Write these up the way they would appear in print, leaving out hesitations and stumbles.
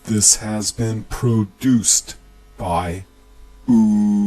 This has been produced by umunu.com.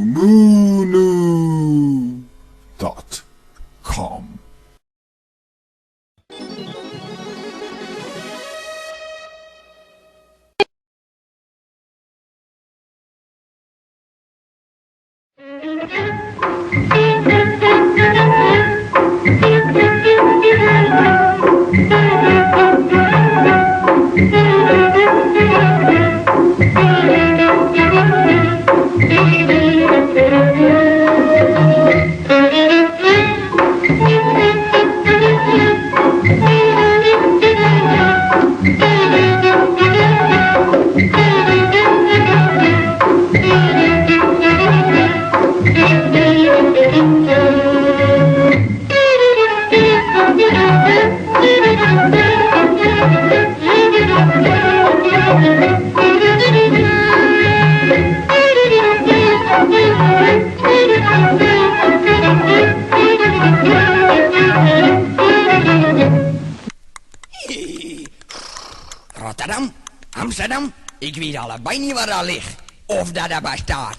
Rotterdam, Amsterdam, ik weet allebei niet waar dat ligt. Of dat er bestaat.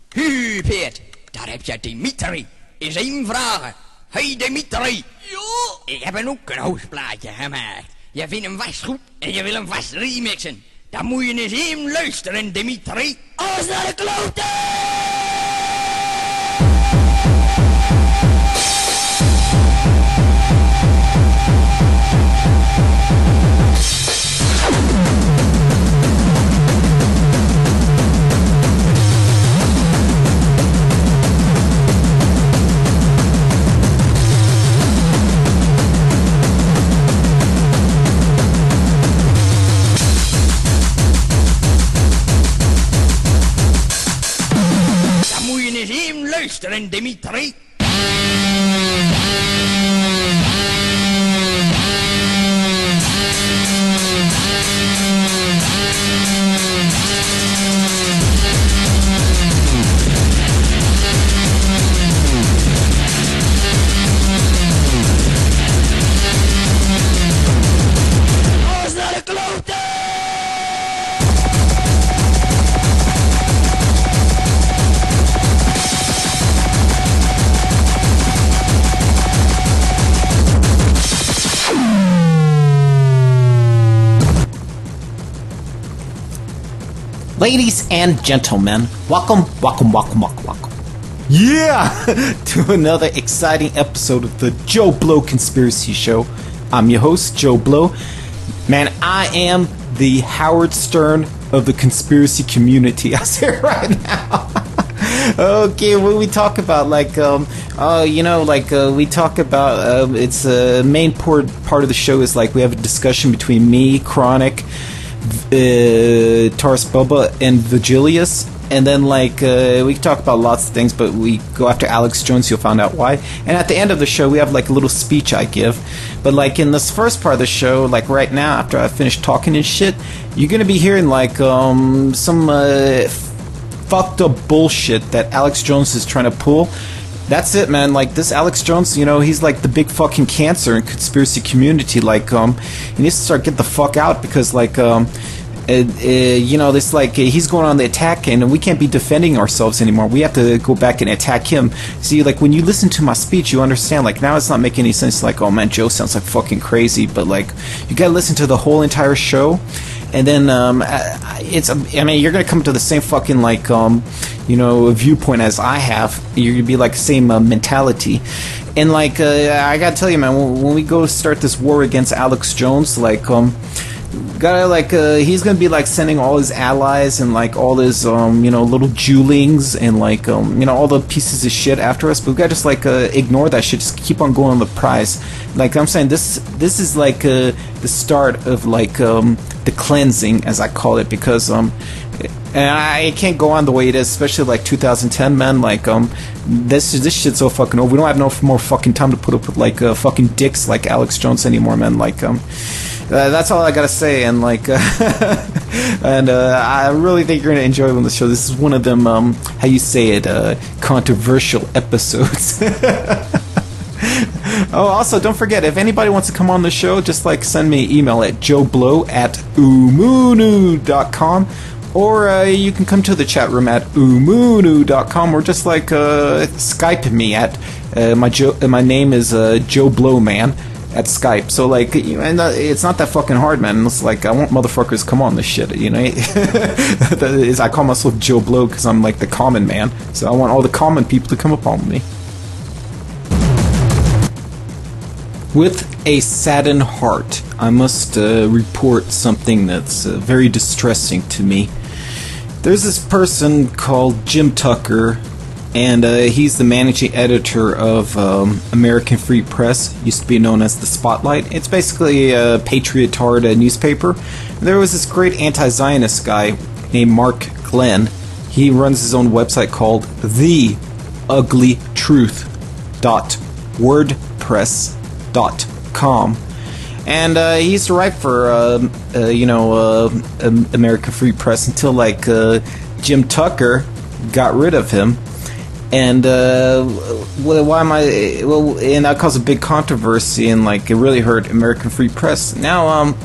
Hu, Peert, daar heb je Dimitri. Eens één vragen. Hey Dimitri. Jo. Ik heb ook een hoofdplaatje gemaakt. Je vindt hem vast goed en je wil hem vast remixen. Dan moet je eens even luisteren, Dimitri. Alles naar de kloten! Luisteren, Dimitri. Alles naar de kloten! Ladies and gentlemen, welcome. Yeah! To another exciting episode of the Joe Blow Conspiracy Show. I'm your host, Joe Blow. Man, I am the Howard Stern of the conspiracy community. I'll say it right now. Okay, what we talk about, we talk about, it's main part of the show is like we have a discussion between me, Chronic, TarasBulba, and Vigilius, and then we talk about lots of things, but we go after Alex Jones. You'll find out why. And at the end of the show, we have like a little speech I give. But like in this first part of the show, like right now, after I finish talking and shit, you're gonna be hearing like some fucked up bullshit that Alex Jones is trying to pull. That's it, man. Like, this Alex Jones, you know, he's like the big fucking cancer in conspiracy community. Like, he needs to start getting the fuck out because, like, this, like, he's going on the attack and we can't be defending ourselves anymore. We have to go back and attack him. See, like, when you listen to my speech, you understand, like, now it's not making any sense. Like, oh man, Joe sounds like fucking crazy. But, like, you gotta listen to the whole entire show. And then, you're gonna come to the same fucking, like, viewpoint as I have. You're gonna be like the same mentality. And, like, I gotta tell you, man, when we go start this war against Alex Jones, like, gotta, like, he's gonna be, like, sending all his allies and, like, all his, little Julings and, like, all the pieces of shit after us. But we gotta just, like, ignore that shit. Just keep on going on the prize. Like, I'm saying, this is, like, the start of, like, the cleansing, as I call it, because, and I can't go on the way it is, especially, like, 2010, man. Like, this shit's so fucking over. We don't have no more fucking time to put up with, like, fucking dicks like Alex Jones anymore, man. Like, that's all I gotta say, and like, I really think you're gonna enjoy the show. This is one of them, how you say it, controversial episodes. Oh, also, don't forget, if anybody wants to come on the show, just like send me an email at joeblow@umunu.com, or you can come to the chat room at umunu.com, or just like Skype me at my name is joeblowman at Skype. So like, and it's not that fucking hard, man. It's like I want motherfuckers to come on this shit, you know. I call myself Joe Blow because I'm like the common man. So I want all the common people to come upon me. With a saddened heart, I must report something that's very distressing to me. There's this person called Jim Tucker, and he's the managing editor of American Free Press, used to be known as the Spotlight. It's basically a patriotard newspaper. There was this great anti-Zionist guy named Mark Glenn. He runs his own website called theuglytruth.wordpress.com, and he used to write for American Free Press until like Jim Tucker got rid of him. And why am I? Well, and that caused a big controversy, and like it really hurt American Free Press. Now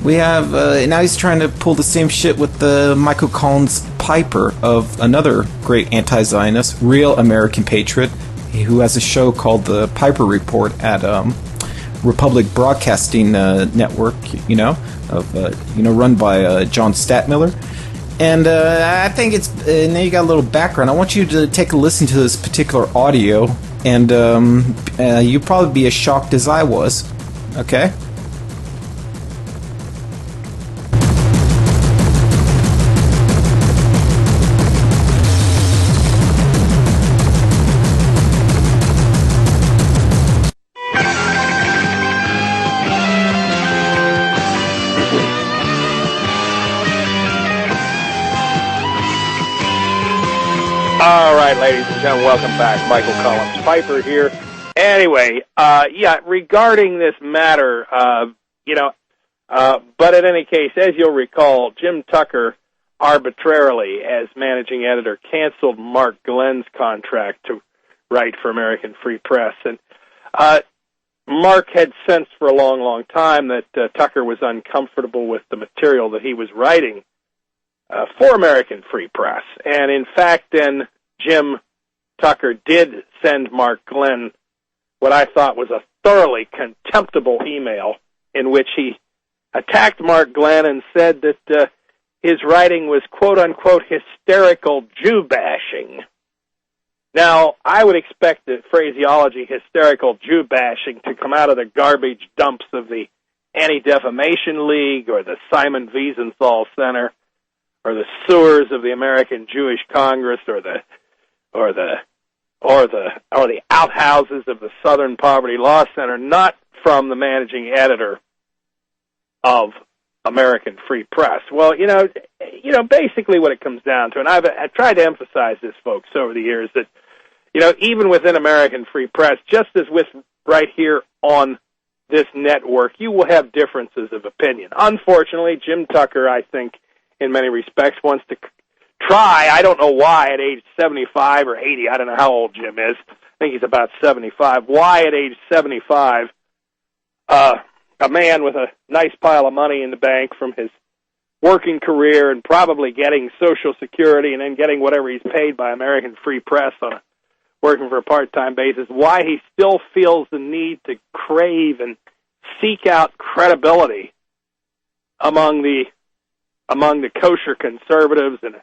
we have now he's trying to pull the same shit with Michael Collins Piper, of another great anti-Zionist, real American patriot, who has a show called the Piper Report at Republic Broadcasting Network, run by John Statmiller. And I think it's now you got a little background. I want you to take a listen to this particular audio, and you'll probably be as shocked as I was. Okay? All right, ladies and gentlemen, welcome back. Michael Collins Piper here. Anyway, regarding this matter, but in any case, as you'll recall, Jim Tucker arbitrarily, as managing editor, canceled Mark Glenn's contract to write for American Free Press. And Mark had sensed for a long, long time that Tucker was uncomfortable with the material that he was writing for American Free Press. And in fact, then Jim Tucker did send Mark Glenn what I thought was a thoroughly contemptible email in which he attacked Mark Glenn and said that his writing was quote-unquote hysterical Jew-bashing. Now, I would expect the phraseology hysterical Jew-bashing to come out of the garbage dumps of the Anti-Defamation League or the Simon Wiesenthal Center, or the sewers of the American Jewish Congress, or the outhouses of the Southern Poverty Law Center, not from the managing editor of American Free Press. Well, basically what it comes down to, and I've tried to emphasize this, folks, over the years, that even within American Free Press, just as with right here on this network, you will have differences of opinion. Unfortunately, Jim Tucker, I think, in many respects, wants to try, I don't know why, at age 75 or 80, I don't know how old Jim is, I think he's about 75, why at age 75, a man with a nice pile of money in the bank from his working career and probably getting Social Security and then getting whatever he's paid by American Free Press on working for a part-time basis, why he still feels the need to crave and seek out credibility among the kosher conservatives and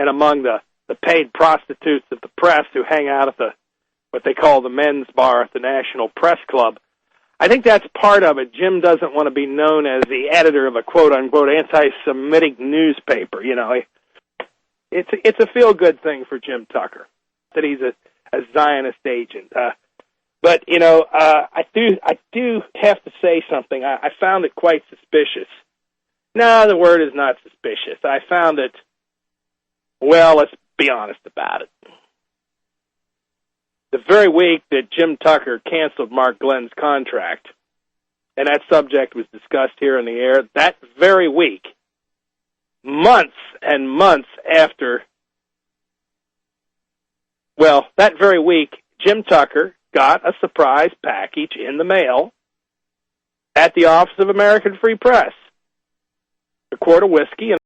among the paid prostitutes of the press who hang out at what they call the men's bar at the National Press Club. I think that's part of it. Jim doesn't want to be known as the editor of a quote-unquote anti-Semitic newspaper. It's a feel-good thing for Jim Tucker that he's a Zionist agent. But I do have to say something. I found it quite suspicious. No, the word is not suspicious. I found it, well, let's be honest about it. The very week that Jim Tucker canceled Mark Glenn's contract, and that subject was discussed here in the air, that very week, months and months after, well, that very week, Jim Tucker got a surprise package in the mail at the office of American Free Press. A quart of whiskey and